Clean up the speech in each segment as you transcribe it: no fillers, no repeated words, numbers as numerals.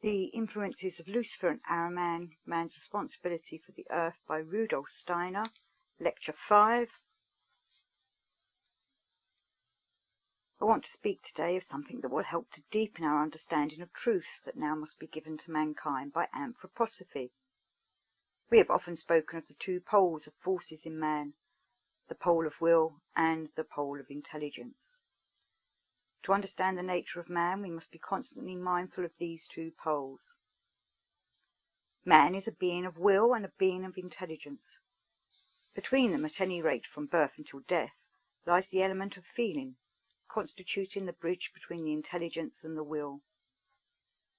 The Influences of Lucifer Ahriman, Man's Responsibility for the Earth by Rudolf Steiner, Lecture 5. I want to speak today of something that will help to deepen our understanding of truths that now must be given to mankind by anthroposophy. We have often spoken of the two poles of forces in man, the pole of will and the pole of intelligence. To understand the nature of man, we must be constantly mindful of these two poles. Man is a being of will and a being of intelligence. Between them, at any rate from birth until death, lies the element of feeling, constituting the bridge between the intelligence and the will.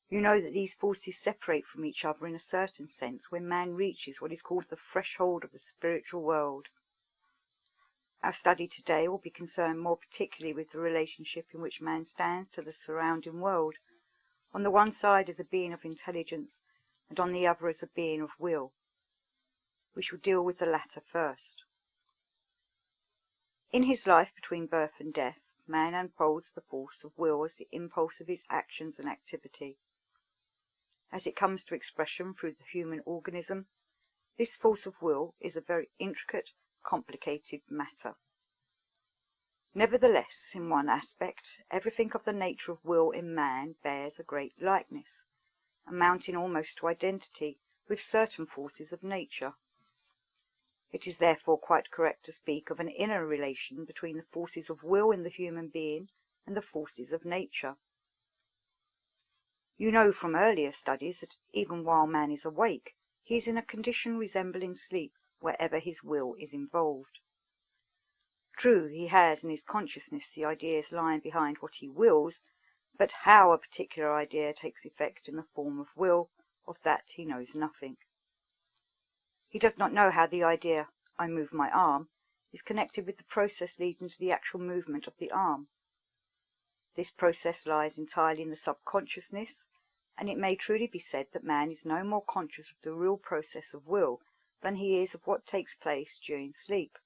You know that these forces separate from each other in a certain sense when man reaches what is called the threshold of the spiritual world. Our study today will be concerned more particularly with the relationship in which man stands to the surrounding world, on the one side as a being of intelligence, and on the other as a being of will. We shall deal with the latter first. In his life between birth and death, man unfolds the force of will as the impulse of his actions and activity. As it comes to expression through the human organism, this force of will is a very intricate, complicated matter. Nevertheless, in one aspect, everything of the nature of will in man bears a great likeness, amounting almost to identity with certain forces of nature. It is therefore quite correct to speak of an inner relation between the forces of will in the human being and the forces of nature. You know from earlier studies that even while man is awake, he is in a condition resembling sleep wherever his will is involved. True, he has in his consciousness the ideas lying behind what he wills, but how a particular idea takes effect in the form of will, of that he knows nothing. He does not know how the idea, "I move my arm," is connected with the process leading to the actual movement of the arm. This process lies entirely in the subconsciousness, and it may truly be said that man is no more conscious of the real process of will than he is of what takes place during sleep.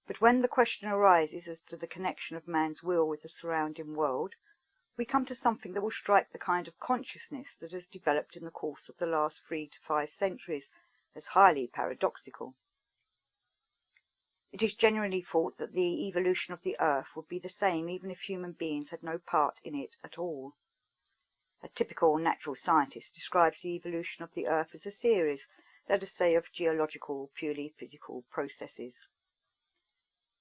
But when the question arises as to the connection of man's will with the surrounding world, we come to something that will strike the kind of consciousness that has developed in the course of the last 3 to 5 centuries as highly paradoxical. It is generally thought that the evolution of the earth would be the same even if human beings had no part in it at all. A typical natural scientist describes the evolution of the earth as a series, let us say, of geological, purely physical processes.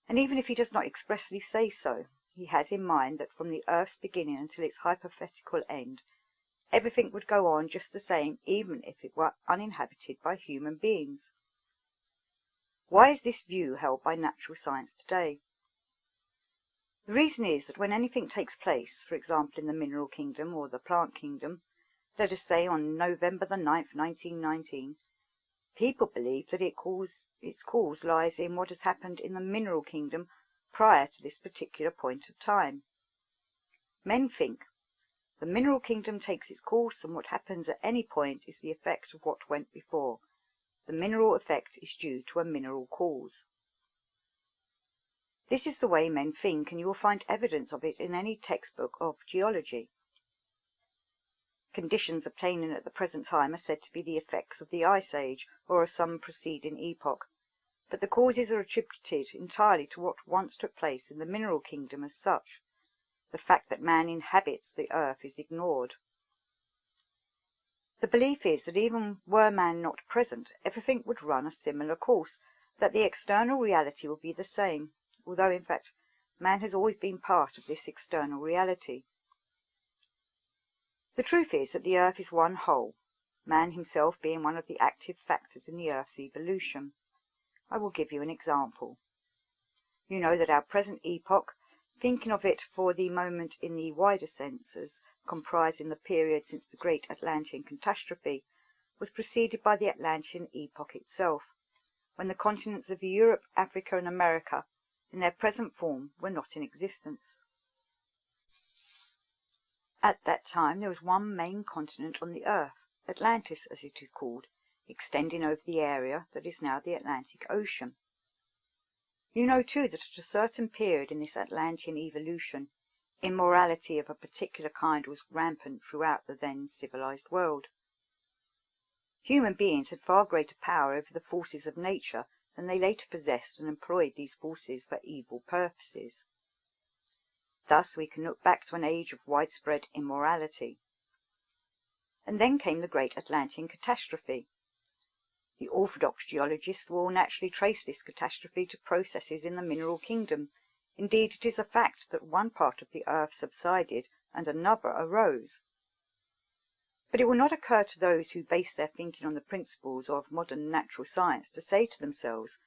And even if he does not expressly say so, he has in mind that from the earth's beginning until its hypothetical end, everything would go on just the same even if it were uninhabited by human beings. Why is this view held by natural science today? The reason is that when anything takes place, for example in the mineral kingdom or the plant kingdom, let us say on November the 9th, 1919, people believe that its cause lies in what has happened in the mineral kingdom prior to this particular point of time. Men think the mineral kingdom takes its course, and what happens at any point is the effect of what went before. The mineral effect is due to a mineral cause. This is the way men think, and you will find evidence of it in any textbook of geology. Conditions obtaining at the present time are said to be the effects of the Ice Age or of some preceding epoch, but the causes are attributed entirely to what once took place in the mineral kingdom as such. The fact that man inhabits the earth is ignored. The belief is that even were man not present, everything would run a similar course, that the external reality would be the same, although in fact man has always been part of this external reality. The truth is that the earth is one whole, man himself being one of the active factors in the earth's evolution. I will give you an example. You know that our present epoch, thinking of it for the moment in the wider sense as comprising the period since the great Atlantean catastrophe, was preceded by the Atlantean epoch itself, when the continents of Europe, Africa and America in their present form were not in existence. At that time there was one main continent on the earth, Atlantis as it is called, extending over the area that is now the Atlantic Ocean. You know too that at a certain period in this Atlantean evolution, Immorality of a particular kind was rampant throughout the then civilized world. Human beings had far greater power over the forces of nature than they later possessed, and employed these forces for evil purposes. Thus we can look back to an age of widespread immorality. And then came the great Atlantean catastrophe. The orthodox geologists will naturally trace this catastrophe to processes in the mineral kingdom. Indeed, it is a fact that one part of the earth subsided and another arose. But it will not occur to those who base their thinking on the principles of modern natural science to say to themselves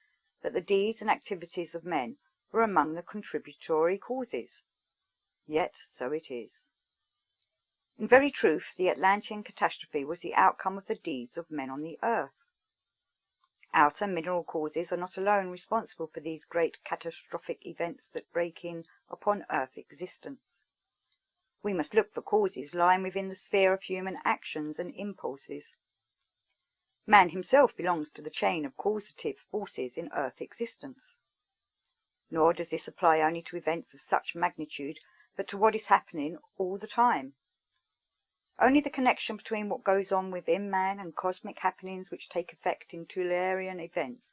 that the deeds and activities of men were among the contributory causes. Yet so it is. In very truth, the Atlantean catastrophe was the outcome of the deeds of men on the earth. Outer mineral causes are not alone responsible for these great catastrophic events that break in upon earth existence. We must look for causes lying within the sphere of human actions and impulses. Man himself belongs to the chain of causative forces in earth existence. Nor does this apply only to events of such magnitude, but to what is happening all the time. Only the connection between what goes on within man and cosmic happenings which take effect in Tellurian events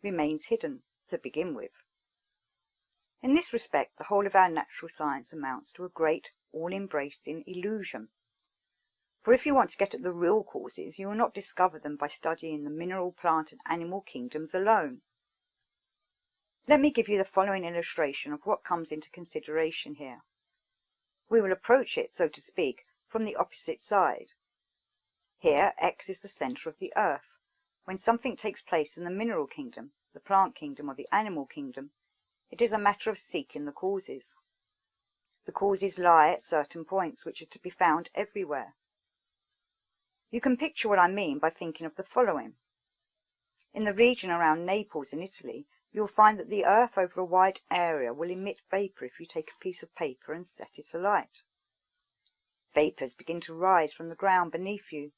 remains hidden, to begin with. In this respect, the whole of our natural science amounts to a great, all-embracing illusion. For if you want to get at the real causes, you will not discover them by studying the mineral, plant, and animal kingdoms alone. Let me give you the following illustration of what comes into consideration here. We will approach it, so to speak, from the opposite side. Here, X is the centre of the earth. When something takes place in the mineral kingdom, the plant kingdom, or the animal kingdom, it is a matter of seeking the causes. The causes lie at certain points which are to be found everywhere. You can picture what I mean by thinking of the following. In the region around Naples in Italy, you will find that the earth over a wide area will emit vapour if you take a piece of paper and set it alight. Vapours begin to rise from the ground beneath you.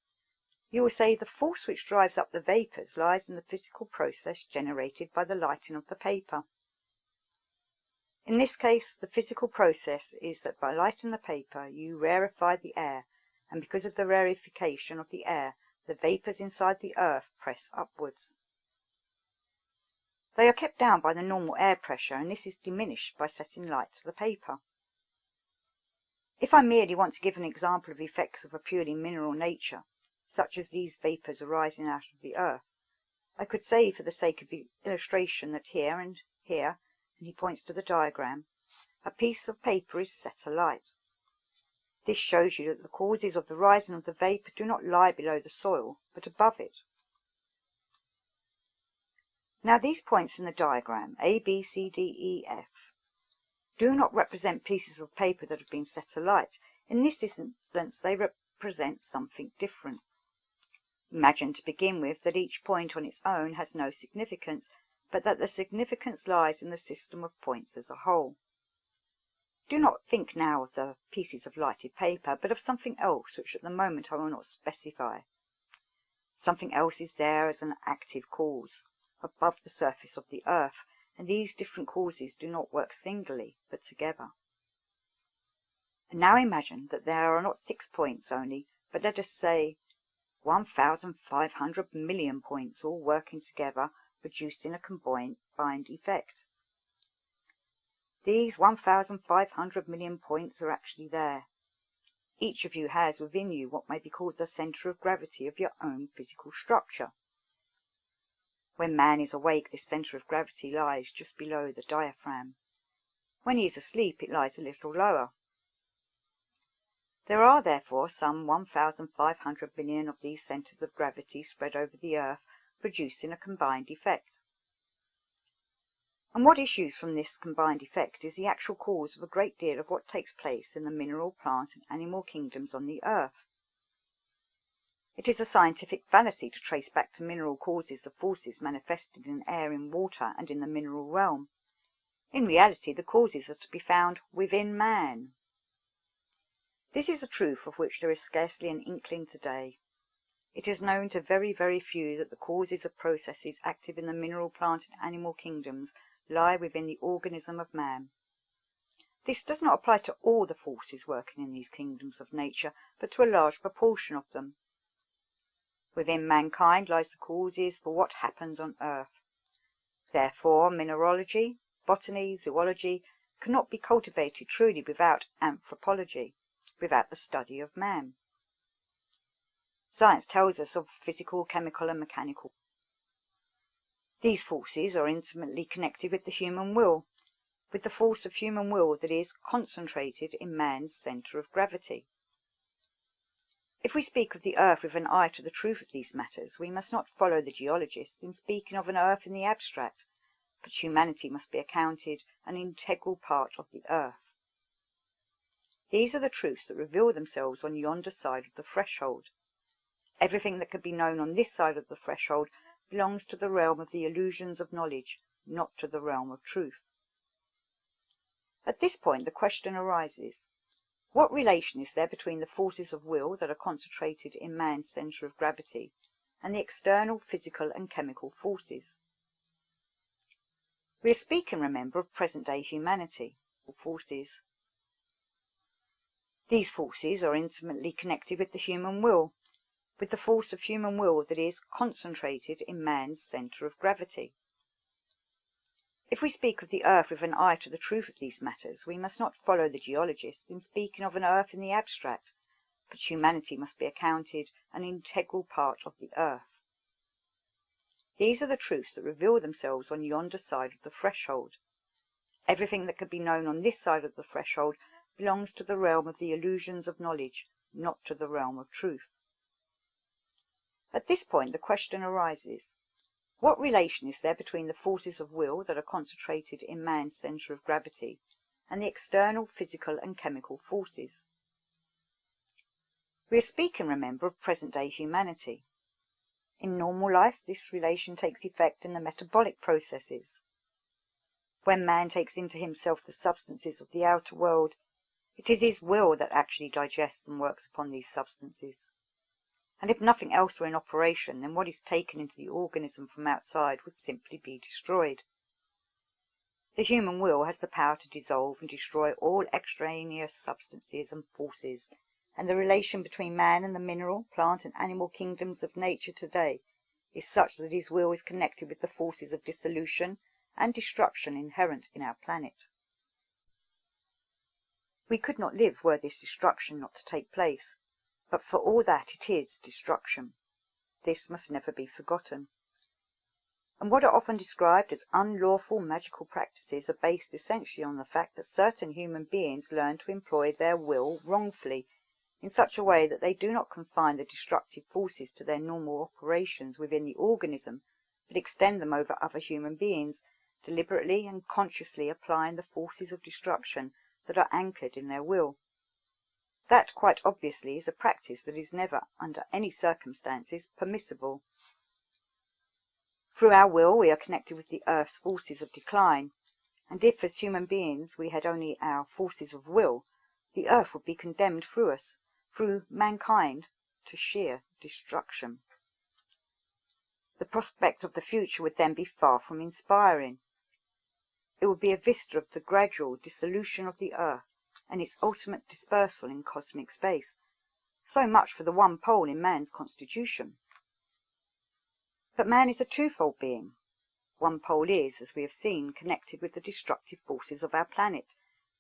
You will say the force which drives up the vapours lies in the physical process generated by the lighting of the paper. In this case, the physical process is that by lighting the paper you rarefy the air, and because of the rarefication of the air, the vapours inside the earth press upwards. They are kept down by the normal air pressure, and this is diminished by setting light to the paper. If I merely want to give an example of effects of a purely mineral nature, such as these vapours arising out of the earth, I could say for the sake of illustration that here and here, and he points to the diagram, a piece of paper is set alight. This shows you that the causes of the rising of the vapour do not lie below the soil, but above it. Now these points in the diagram, A, B, C, D, E, F, do not represent pieces of paper that have been set alight. In this instance they represent something different. Imagine, to begin with, that each point on its own has no significance, but that the significance lies in the system of points as a whole. Do not think now of the pieces of lighted paper, but of something else which at the moment I will not specify. Something else is there as an active cause, above the surface of the earth, and these different causes do not work singly, but together. And now imagine that there are not 6 points only, but let us say 1,500 million points all working together, producing a combined effect. These 1,500 million points are actually there. Each of you has within you what may be called the centre of gravity of your own physical structure. When man is awake, this centre of gravity lies just below the diaphragm. When he is asleep, it lies a little lower. There are therefore some 1,500 million of these centres of gravity spread over the earth, producing a combined effect. And what issues from this combined effect is the actual cause of a great deal of what takes place in the mineral, plant, and animal kingdoms on the earth. It is a scientific fallacy to trace back to mineral causes the forces manifested in air, in water, and in the mineral realm. In reality, the causes are to be found within man. This is a truth of which there is scarcely an inkling today. It is known to very, very few that the causes of processes active in the mineral, plant, and animal kingdoms lie within the organism of man. This does not apply to all the forces working in these kingdoms of nature, but to a large proportion of them. Within mankind lies the causes for what happens on earth. Therefore, mineralogy, botany, zoology cannot be cultivated truly without anthropology, without the study of man. Science tells us of physical, chemical and mechanical. These forces are intimately connected with the human will, with the force of human will that is concentrated in man's centre of gravity. If we speak of the earth with an eye to the truth of these matters, we must not follow the geologists in speaking of an earth in the abstract, but humanity must be accounted an integral part of the earth. These are the truths that reveal themselves on yonder side of the threshold. Everything that can be known on this side of the threshold belongs to the realm of the illusions of knowledge, not to the realm of truth. At this point the question arises, what relation is there between the forces of will that are concentrated in man's centre of gravity and the external physical and chemical forces? We are speaking, remember, of present-day humanity, or forces. These forces are intimately connected with the human will, with the force of human will that is concentrated in man's centre of gravity. If we speak of the earth with an eye to the truth of these matters, we must not follow the geologists in speaking of an earth in the abstract, but humanity must be accounted an integral part of the earth. These are the truths that reveal themselves on yonder side of the threshold. Everything that can be known on this side of the threshold belongs to the realm of the illusions of knowledge, not to the realm of truth. At this point the question arises, what relation is there between the forces of will that are concentrated in man's centre of gravity and the external physical and chemical forces? We are speaking, remember, of present-day humanity. In normal life, this relation takes effect in the metabolic processes. When man takes into himself the substances of the outer world, it is his will that actually digests and works upon these substances. And if nothing else were in operation, then what is taken into the organism from outside would simply be destroyed. The human will has the power to dissolve and destroy all extraneous substances and forces, and the relation between man and the mineral, plant and animal kingdoms of nature today is such that his will is connected with the forces of dissolution and destruction inherent in our planet. We could not live were this destruction not to take place, but for all that it is destruction. This must never be forgotten. And what are often described as unlawful magical practices are based essentially on the fact that certain human beings learn to employ their will wrongfully, in such a way that they do not confine the destructive forces to their normal operations within the organism, but extend them over other human beings, deliberately and consciously applying the forces of destruction that are anchored in their will. That, quite obviously, is a practice that is never, under any circumstances, permissible. Through our will we are connected with the earth's forces of decline, and if, as human beings, we had only our forces of will, the earth would be condemned through us, through mankind, to sheer destruction. The prospect of the future would then be far from inspiring. It would be a vista of the gradual dissolution of the earth, and its ultimate dispersal in cosmic space. So much for the one pole in man's constitution. But man is a twofold being. One pole is, as we have seen, connected with the destructive forces of our planet.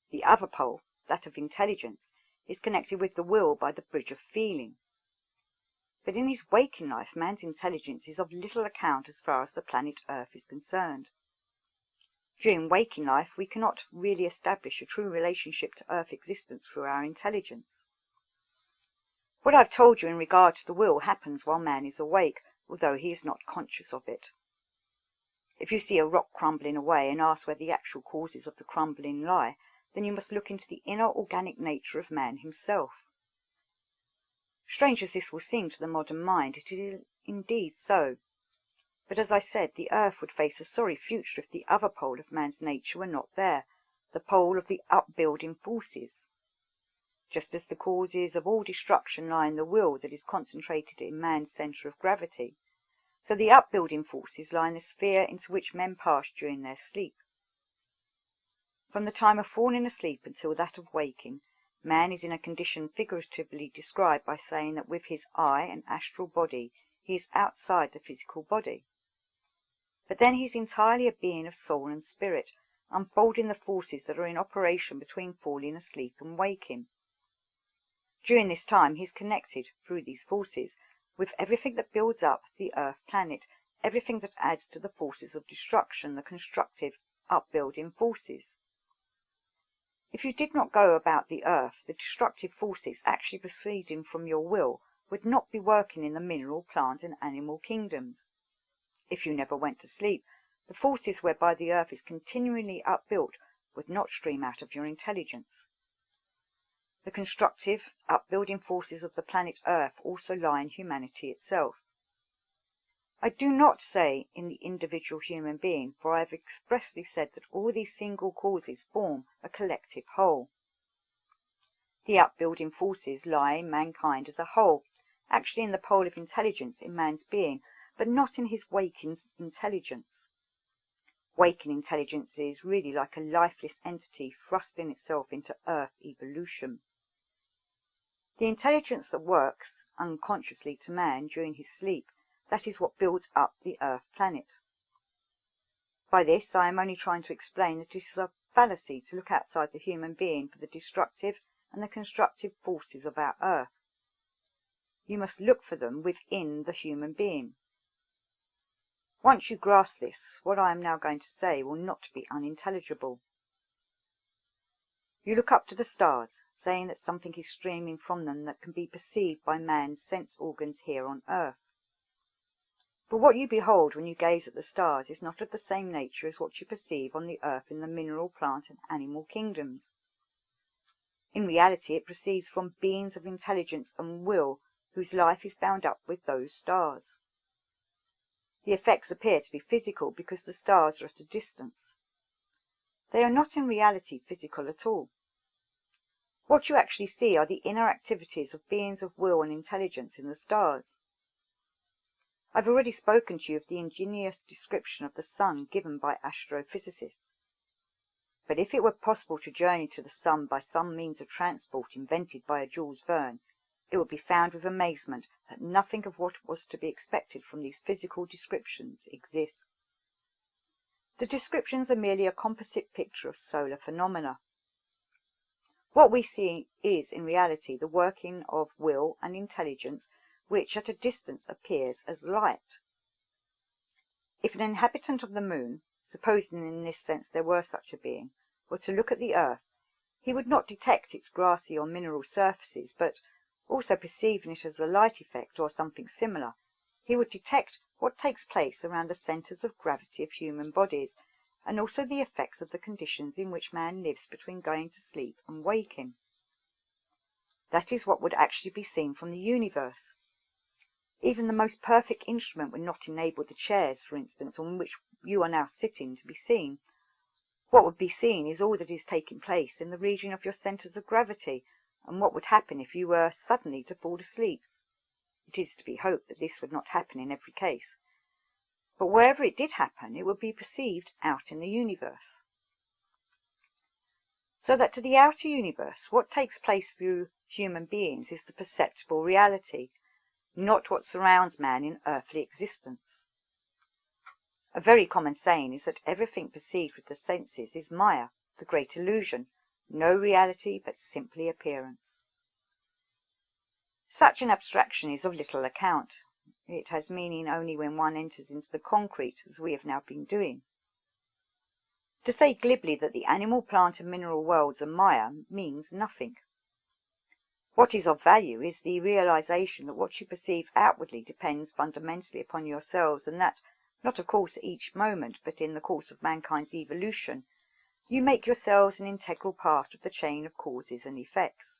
The other pole, that of intelligence, is connected with the will by the bridge of feeling. But in his waking life, man's intelligence is of little account as far as the planet Earth is concerned. During waking life, we cannot really establish a true relationship to Earth existence through our intelligence. What I have told you in regard to the will happens while man is awake, although he is not conscious of it. If you see a rock crumbling away and ask where the actual causes of the crumbling lie, then you must look into the inner organic nature of man himself. Strange as this will seem to the modern mind, it is indeed so. But as I said, the earth would face a sorry future if the other pole of man's nature were not there, the pole of the upbuilding forces. Just as the causes of all destruction lie in the will that is concentrated in man's centre of gravity, so the upbuilding forces lie in the sphere into which men pass during their sleep. From the time of falling asleep until that of waking, man is in a condition figuratively described by saying that with his eye and astral body he is outside the physical body. But then he is entirely a being of soul and spirit, unfolding the forces that are in operation between falling asleep and waking. During this time he is connected, through these forces, with everything that builds up the Earth planet, everything that adds to the forces of destruction, the constructive, upbuilding forces. If you did not go about the earth, the destructive forces actually proceeding from your will would not be working in the mineral, plant, and animal kingdoms. If you never went to sleep, the forces whereby the earth is continually upbuilt would not stream out of your intelligence. The constructive, upbuilding forces of the planet Earth also lie in humanity itself. I do not say in the individual human being, for I have expressly said that all these single causes form a collective whole. The upbuilding forces lie in mankind as a whole, actually in the pole of intelligence in man's being, but not in his waking intelligence. Waking intelligence is really like a lifeless entity thrusting itself into Earth evolution. The intelligence that works unconsciously to man during his sleep, that is what builds up the Earth planet. By this I am only trying to explain that it is a fallacy to look outside the human being for the destructive and the constructive forces of our Earth. You must look for them within the human being. Once you grasp this, what I am now going to say will not be unintelligible. You look up to the stars, saying that something is streaming from them that can be perceived by man's sense organs here on Earth. But what you behold when you gaze at the stars is not of the same nature as what you perceive on the earth in the mineral, plant, and animal kingdoms. In reality it proceeds from beings of intelligence and will whose life is bound up with those stars. The effects appear to be physical because the stars are at a distance. They are not in reality physical at all. What you actually see are the inner activities of beings of will and intelligence in the stars. I have already spoken to you of the ingenious description of the sun given by astrophysicists. But if it were possible to journey to the sun by some means of transport invented by a Jules Verne, it would be found with amazement that nothing of what was to be expected from these physical descriptions exists. The descriptions are merely a composite picture of solar phenomena. What we see is in reality the working of will and intelligence which at a distance appears as light. If an inhabitant of the moon, supposing in this sense there were such a being, were to look at the earth, he would not detect its grassy or mineral surfaces, but, also perceiving it as a light effect or something similar, he would detect what takes place around the centres of gravity of human bodies, and also the effects of the conditions in which man lives between going to sleep and waking. That is what would actually be seen from the universe. Even the most perfect instrument would not enable the chairs, for instance, on which you are now sitting, to be seen. What would be seen is all that is taking place in the region of your centres of gravity, and what would happen if you were suddenly to fall asleep. It is to be hoped that this would not happen in every case. But wherever it did happen, it would be perceived out in the universe. So that to the outer universe, what takes place through human beings is the perceptible reality, not what surrounds man in earthly existence. A very common saying is that everything perceived with the senses is Maya, the great illusion, no reality but simply appearance. Such an abstraction is of little account. It has meaning only when one enters into the concrete, as we have now been doing. To say glibly that the animal, plant, and mineral worlds are Maya means nothing. What is of value is the realization that what you perceive outwardly depends fundamentally upon yourselves, and that, not of course at each moment, but in the course of mankind's evolution, you make yourselves an integral part of the chain of causes and effects.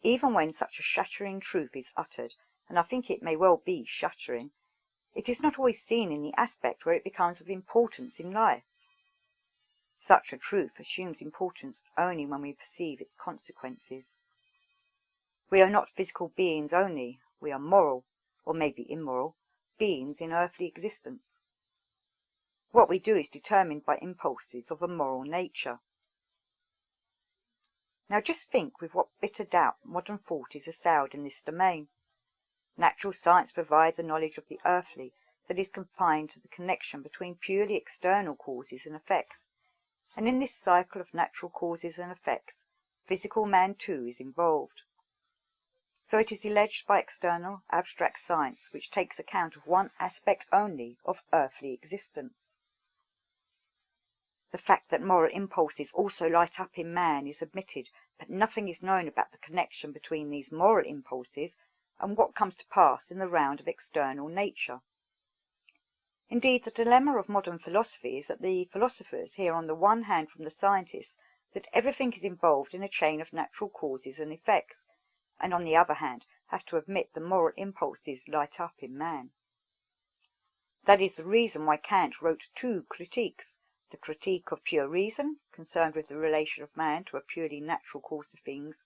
Even when such a shattering truth is uttered, and I think it may well be shattering, it is not always seen in the aspect where it becomes of importance in life. Such a truth assumes importance only when we perceive its consequences. We are not physical beings only, we are moral, or maybe immoral, beings in earthly existence. What we do is determined by impulses of a moral nature. Now just think with what bitter doubt modern thought is assailed in this domain. Natural science provides a knowledge of the earthly that is confined to the connection between purely external causes and effects, and in this cycle of natural causes and effects, physical man too is involved. So it is alleged by external, abstract science, which takes account of one aspect only of earthly existence. The fact that moral impulses also light up in man is admitted, but nothing is known about the connection between these moral impulses and what comes to pass in the round of external nature. Indeed, the dilemma of modern philosophy is that the philosophers hear on the one hand from the scientists that everything is involved in a chain of natural causes and effects, and on the other hand have to admit the moral impulses light up in man. That is the reason why Kant wrote two critiques, the critique of pure reason, concerned with the relation of man to a purely natural course of things,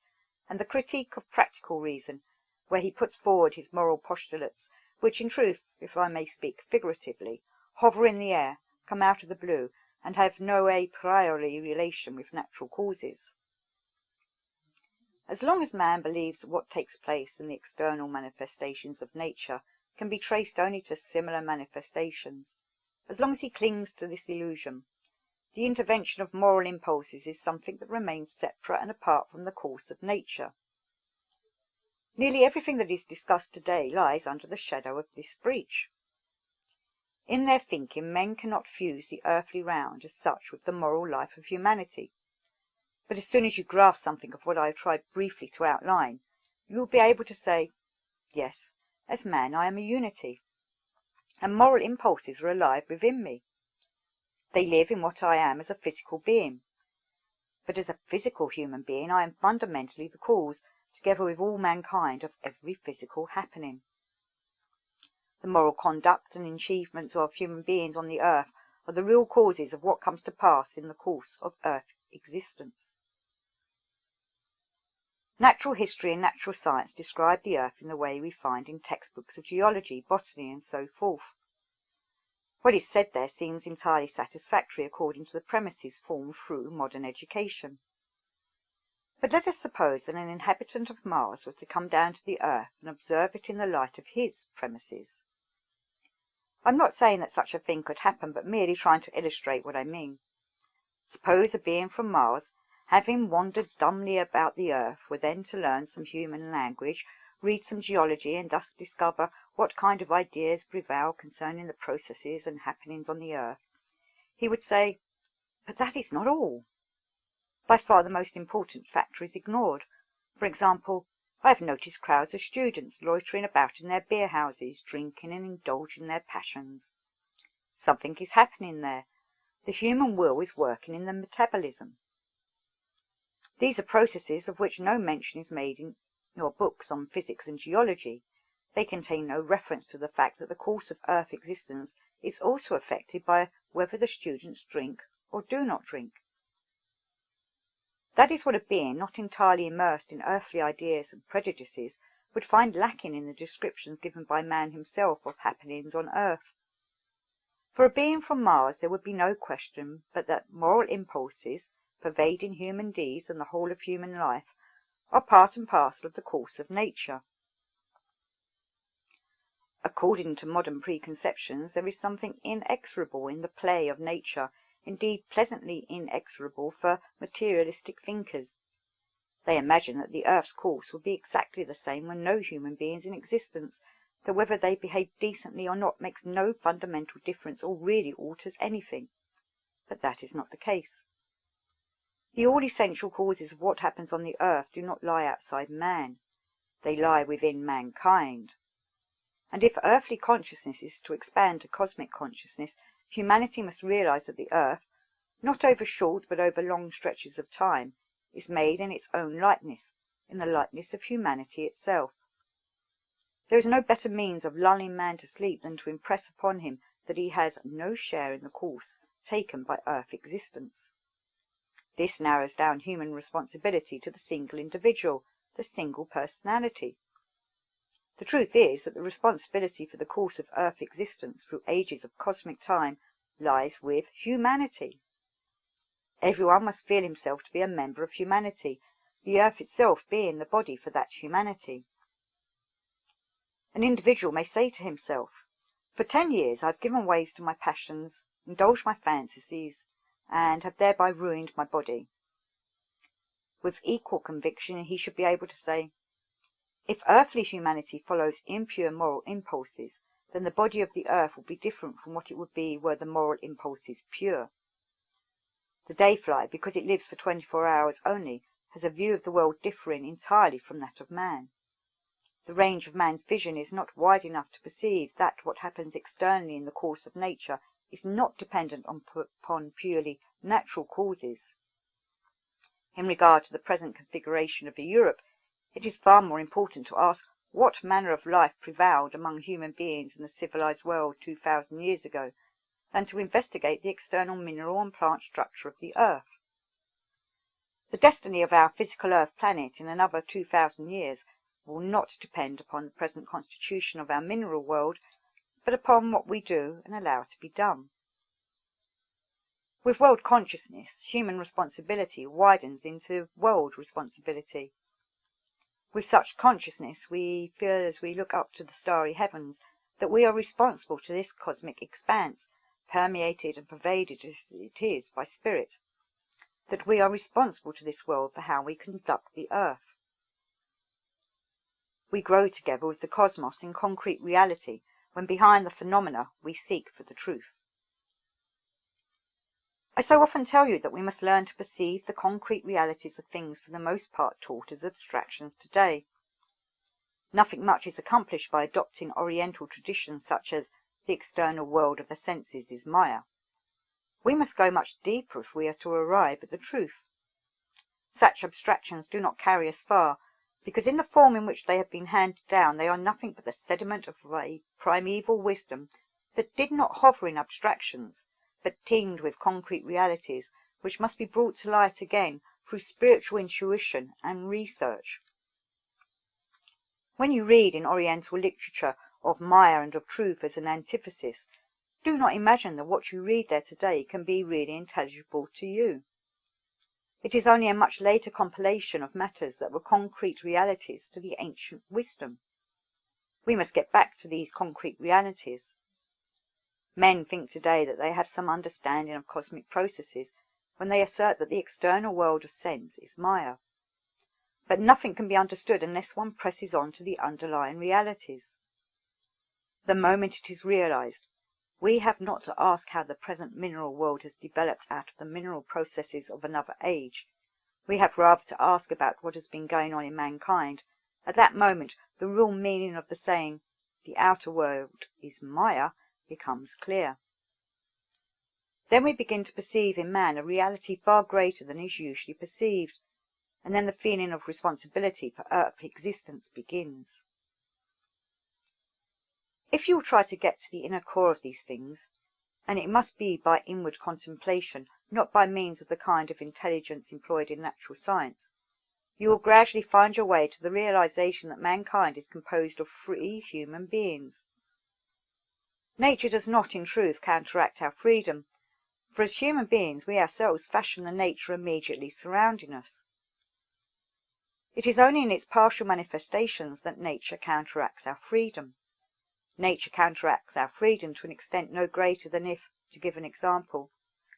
and the critique of practical reason, where he puts forward his moral postulates, which in truth, if I may speak figuratively, hover in the air, come out of the blue, and have no a priori relation with natural causes. As long as man believes that what takes place in the external manifestations of nature can be traced only to similar manifestations, as long as he clings to this illusion, the intervention of moral impulses is something that remains separate and apart from the course of nature. Nearly everything that is discussed today lies under the shadow of this breach. In their thinking, men cannot fuse the earthly round as such with the moral life of humanity. But as soon as you grasp something of what I have tried briefly to outline, you will be able to say, yes, as man I am a unity, and moral impulses are alive within me. They live in what I am as a physical being. But as a physical human being, I am fundamentally the cause, together with all mankind, of every physical happening. The moral conduct and achievements of human beings on the earth are the real causes of what comes to pass in the course of earth existence. Natural history and natural science describe the earth in the way we find in textbooks of geology, botany, and so forth. What is said there seems entirely satisfactory according to the premises formed through modern education. But let us suppose that an inhabitant of Mars were to come down to the earth and observe it in the light of his premises. I'm not saying that such a thing could happen, but merely trying to illustrate what I mean. Suppose a being from Mars, having wandered dumbly about the earth, were then to learn some human language, read some geology, and thus discover what kind of ideas prevail concerning the processes and happenings on the earth. He would say, but that is not all. By far the most important factor is ignored. For example, I have noticed crowds of students loitering about in their beer houses, drinking and indulging their passions. Something is happening there. The human will is working in the metabolism. These are processes of which no mention is made in your books on physics and geology. They contain no reference to the fact that the course of earth existence is also affected by whether the students drink or do not drink. That is what a being not entirely immersed in earthly ideas and prejudices would find lacking in the descriptions given by man himself of happenings on earth. For a being from Mars there would be no question but that moral impulses, pervading human deeds and the whole of human life, are part and parcel of the course of nature. According to modern preconceptions, there is something inexorable in the play of nature, indeed pleasantly inexorable for materialistic thinkers. They imagine that the earth's course will be exactly the same when no human beings in existence, that whether they behave decently or not makes no fundamental difference or really alters anything. But that is not the case. The all-essential causes of what happens on the earth do not lie outside man. They lie within mankind. And if earthly consciousness is to expand to cosmic consciousness, humanity must realize that the earth, not over short but over long stretches of time, is made in its own likeness, in the likeness of humanity itself. There is no better means of lulling man to sleep than to impress upon him that he has no share in the course taken by earth existence. This narrows down human responsibility to the single individual, the single personality. The truth is that the responsibility for the course of earth existence through ages of cosmic time lies with humanity. Everyone must feel himself to be a member of humanity, the earth itself being the body for that humanity. An individual may say to himself, "For 10 years I've given way to my passions, indulged my fantasies, and have thereby ruined my body." With equal conviction he should be able to say, "If earthly humanity follows impure moral impulses, then the body of the earth will be different from what it would be were the moral impulses pure." The day-fly, because it lives for 24 hours only, has a view of the world differing entirely from that of man. The range of man's vision is not wide enough to perceive that what happens externally in the course of nature is not dependent upon purely natural causes. In regard to the present configuration of Europe, it is far more important to ask what manner of life prevailed among human beings in the civilized world 2,000 years ago, than to investigate the external mineral and plant structure of the earth. The destiny of our physical earth planet in another 2,000 years will not depend upon the present constitution of our mineral world, but upon what we do and allow to be done. With world consciousness, human responsibility widens into world responsibility. With such consciousness, we feel as we look up to the starry heavens that we are responsible to this cosmic expanse, permeated and pervaded as it is by spirit, that we are responsible to this world for how we conduct the earth. We grow together with the cosmos in concrete reality, when behind the phenomena we seek for the truth. I so often tell you that we must learn to perceive the concrete realities of things for the most part taught as abstractions today. Nothing much is accomplished by adopting Oriental traditions such as the external world of the senses is Maya. We must go much deeper if we are to arrive at the truth. Such abstractions do not carry us far, because in the form in which they have been handed down they are nothing but the sediment of a primeval wisdom that did not hover in abstractions, but teemed with concrete realities which must be brought to light again through spiritual intuition and research. When you read in Oriental literature of Maya and of truth as an antithesis, do not imagine that what you read there today can be really intelligible to you. It is only a much later compilation of matters that were concrete realities to the ancient wisdom. We must get back to these concrete realities. Men think today that they have some understanding of cosmic processes when they assert that the external world of sense is Maya. But nothing can be understood unless one presses on to the underlying realities. The moment it is realized, we have not to ask how the present mineral world has developed out of the mineral processes of another age. We have rather to ask about what has been going on in mankind. At that moment, the real meaning of the saying, "The outer world is Maya," becomes clear. Then we begin to perceive in man a reality far greater than is usually perceived, and then the feeling of responsibility for earth existence begins. If you will try to get to the inner core of these things, and it must be by inward contemplation, not by means of the kind of intelligence employed in natural science, you will gradually find your way to the realization that mankind is composed of free human beings. Nature does not, in truth, counteract our freedom, for as human beings we ourselves fashion the nature immediately surrounding us. It is only in its partial manifestations that nature counteracts our freedom. Nature counteracts our freedom to an extent no greater than if, to give an example,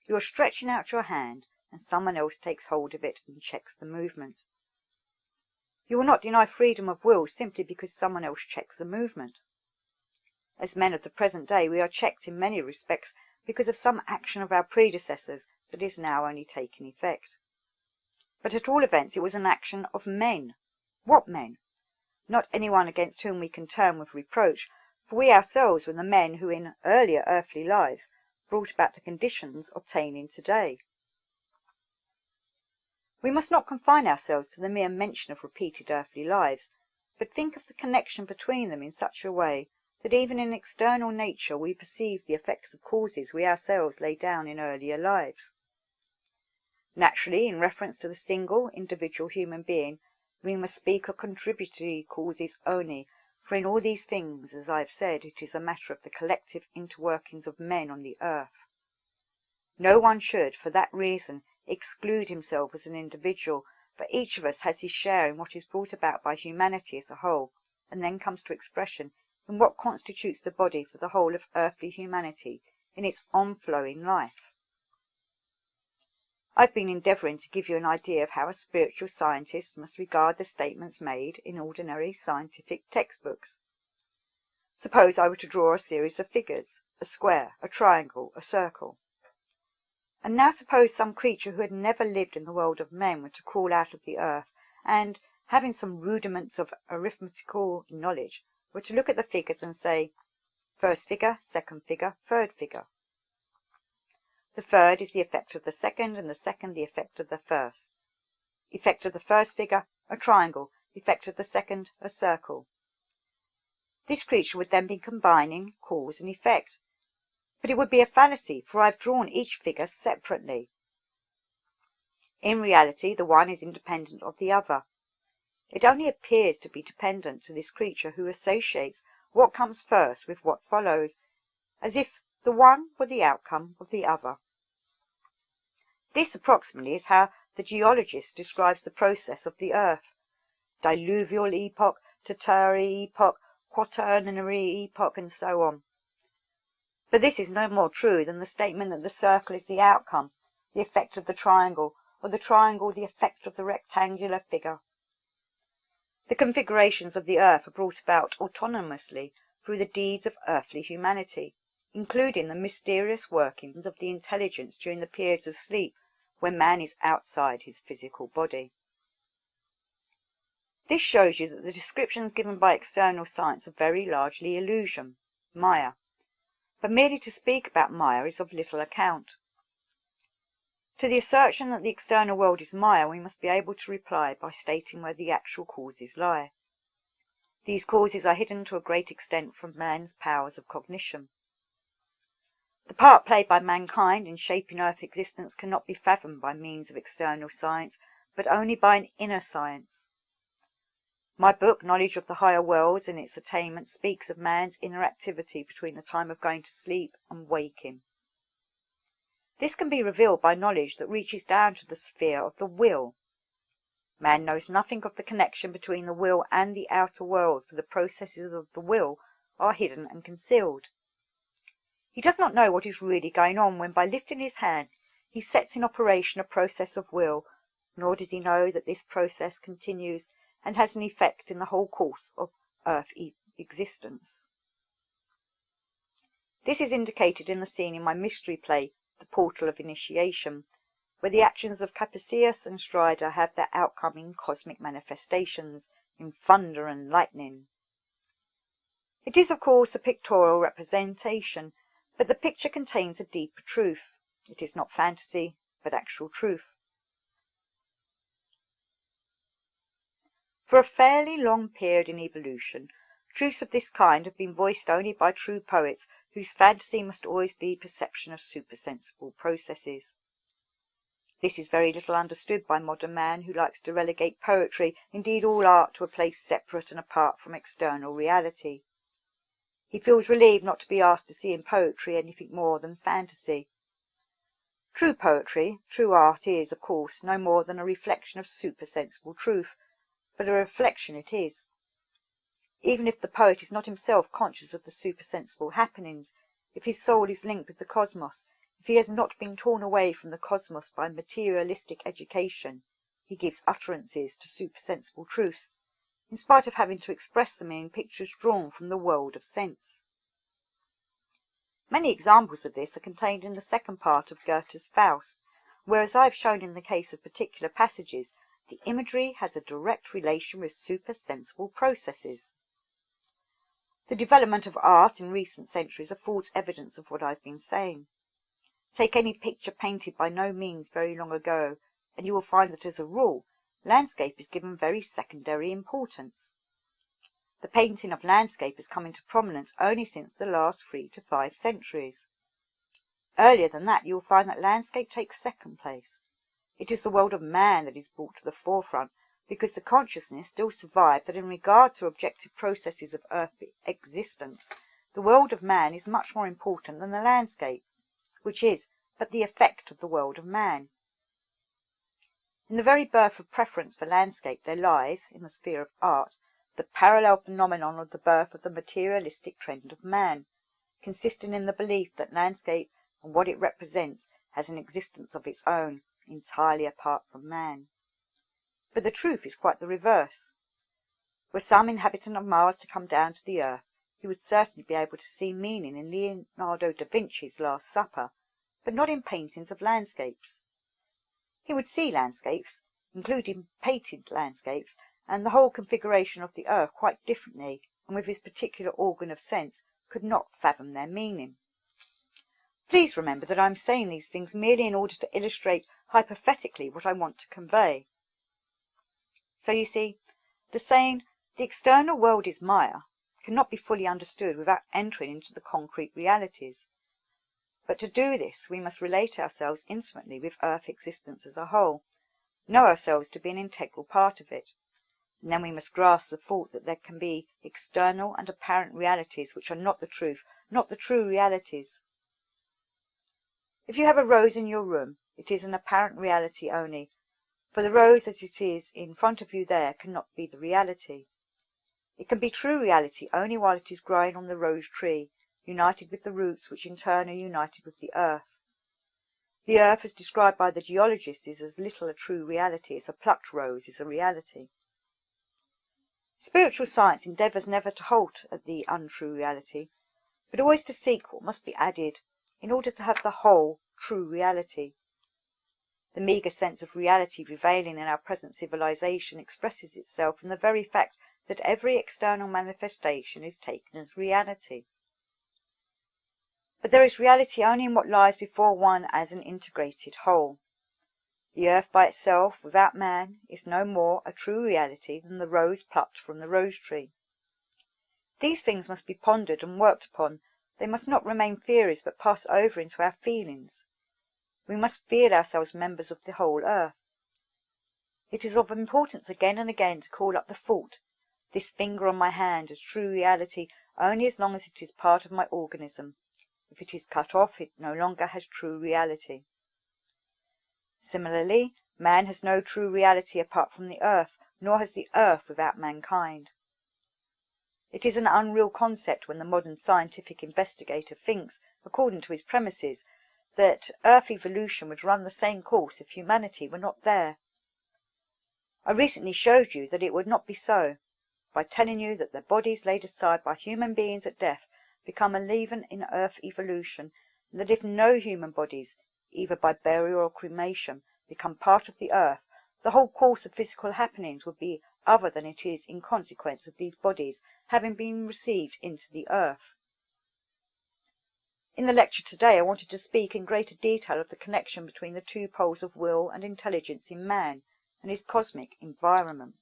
you are stretching out your hand and someone else takes hold of it and checks the movement. You will not deny freedom of will simply because someone else checks the movement. As men of the present day we are checked in many respects because of some action of our predecessors that is now only taking effect. But at all events it was an action of men. What men? Not anyone against whom we can turn with reproach, for we ourselves were the men who in earlier earthly lives brought about the conditions obtaining today. We must not confine ourselves to the mere mention of repeated earthly lives, but think of the connection between them in such a way that even in external nature we perceive the effects of causes we ourselves lay down in earlier lives. Naturally, in reference to the single, individual human being, we must speak of contributory causes only, for in all these things, as I have said, it is a matter of the collective interworkings of men on the earth. No one should, for that reason, exclude himself as an individual, for each of us has his share in what is brought about by humanity as a whole, and then comes to expression in what constitutes the body for the whole of earthly humanity in its onflowing life. I've been endeavouring to give you an idea of how a spiritual scientist must regard the statements made in ordinary scientific textbooks. Suppose I were to draw a series of figures, a square, a triangle, a circle. And now suppose some creature who had never lived in the world of men were to crawl out of the earth, and, having some rudiments of arithmetical knowledge, were to look at the figures and say, first figure, second figure, third figure. The third is the effect of the second, and the second the effect of the first. Effect of the first figure, a triangle. Effect of the second, a circle. This creature would then be combining cause and effect. But it would be a fallacy, for I have drawn each figure separately. In reality, the one is independent of the other. It only appears to be dependent to this creature who associates what comes first with what follows, as if the one were the outcome of the other. This approximately is how the geologist describes the process of the earth. Diluvial epoch, Tertiary epoch, Quaternary epoch, and so on. But this is no more true than the statement that the circle is the outcome, the effect of the triangle, or the triangle the effect of the rectangular figure. The configurations of the earth are brought about autonomously through the deeds of earthly humanity, including the mysterious workings of the intelligence during the periods of sleep when man is outside his physical body. This shows you that the descriptions given by external science are very largely illusion, Maya, but merely to speak about Maya is of little account. To the assertion that the external world is Maya we must be able to reply by stating where the actual causes lie. These causes are hidden to a great extent from man's powers of cognition. The part played by mankind in shaping earth existence cannot be fathomed by means of external science, but only by an inner science. My book, Knowledge of the Higher Worlds and its Attainments, speaks of man's inner activity between the time of going to sleep and waking. This can be revealed by knowledge that reaches down to the sphere of the will. Man knows nothing of the connection between the will and the outer world, for the processes of the will are hidden and concealed. He does not know what is really going on when, by lifting his hand, he sets in operation a process of will, nor does he know that this process continues and has an effect in the whole course of earth existence. This is indicated in the scene in my mystery play, The Portal of Initiation, where the actions of Capasius and Strider have their outcome in cosmic manifestations, in thunder and lightning. It is, of course, a pictorial representation, but the picture contains a deeper truth. It is not fantasy, but actual truth. For a fairly long period in evolution, truths of this kind have been voiced only by true poets whose fantasy must always be perception of supersensible processes. This is very little understood by modern man, who likes to relegate poetry, indeed all art, to a place separate and apart from external reality. He feels relieved not to be asked to see in poetry anything more than fantasy. True poetry, true art is, of course, no more than a reflection of supersensible truth, but a reflection it is. Even if the poet is not himself conscious of the supersensible happenings, if his soul is linked with the cosmos, if he has not been torn away from the cosmos by materialistic education, he gives utterances to supersensible truths, in spite of having to express them in pictures drawn from the world of sense. Many examples of this are contained in the second part of Goethe's Faust, where, as I have shown in the case of particular passages, the imagery has a direct relation with supersensible processes. The development of art in recent centuries affords evidence of what I have been saying. Take any picture painted by no means very long ago, and you will find that, as a rule, landscape is given very secondary importance. The painting of landscape has come into prominence only since the last 3 to 5 centuries. Earlier than that, you will find that landscape takes second place. It is the world of man that is brought to the forefront, because the consciousness still survives that in regard to objective processes of earthly existence, the world of man is much more important than the landscape, which is, but the effect of the world of man. In the very birth of preference for landscape there lies, in the sphere of art, the parallel phenomenon of the birth of the materialistic trend of man, consisting in the belief that landscape and what it represents has an existence of its own, entirely apart from man. But the truth is quite the reverse. Were some inhabitant of Mars to come down to the earth, he would certainly be able to see meaning in Leonardo da Vinci's Last Supper, but not in paintings of landscapes. He would see landscapes, including painted landscapes, and the whole configuration of the earth quite differently, and with his particular organ of sense could not fathom their meaning. Please remember that I am saying these things merely in order to illustrate hypothetically what I want to convey. So you see, the saying, "the external world is Maya," cannot be fully understood without entering into the concrete realities. But to do this we must relate ourselves intimately with earth existence as a whole, know ourselves to be an integral part of it, and then we must grasp the thought that there can be external and apparent realities which are not the truth, not the true realities. If you have a rose in your room, it is an apparent reality only, for the rose as it is in front of you there cannot be the reality. It can be true reality only while it is growing on the rose tree, united with the roots which in turn are united with the earth. The earth, as described by the geologist, is as little a true reality as a plucked rose is a reality. Spiritual science endeavours never to halt at the untrue reality, but always to seek what must be added in order to have the whole true reality. The meagre sense of reality prevailing in our present civilization expresses itself in the very fact that every external manifestation is taken as reality. But there is reality only in what lies before one as an integrated whole. The earth by itself, without man, is no more a true reality than the rose plucked from the rose tree. These things must be pondered and worked upon. They must not remain theories but pass over into our feelings. We must feel ourselves members of the whole earth. It is of importance again and again to call up the thought, this finger on my hand, as true reality only as long as it is part of my organism. If it is cut off, it no longer has true reality. Similarly, man has no true reality apart from the earth, nor has the earth without mankind. It is an unreal concept when the modern scientific investigator thinks, according to his premises, that earth evolution would run the same course if humanity were not there. I recently showed you that it would not be so, by telling you that the bodies laid aside by human beings at death become a leaven in earth evolution, and that if no human bodies, either by burial or cremation, become part of the earth, the whole course of physical happenings would be other than it is in consequence of these bodies having been received into the earth. In the lecture today I wanted to speak in greater detail of the connection between the two poles of will and intelligence in man and his cosmic environment.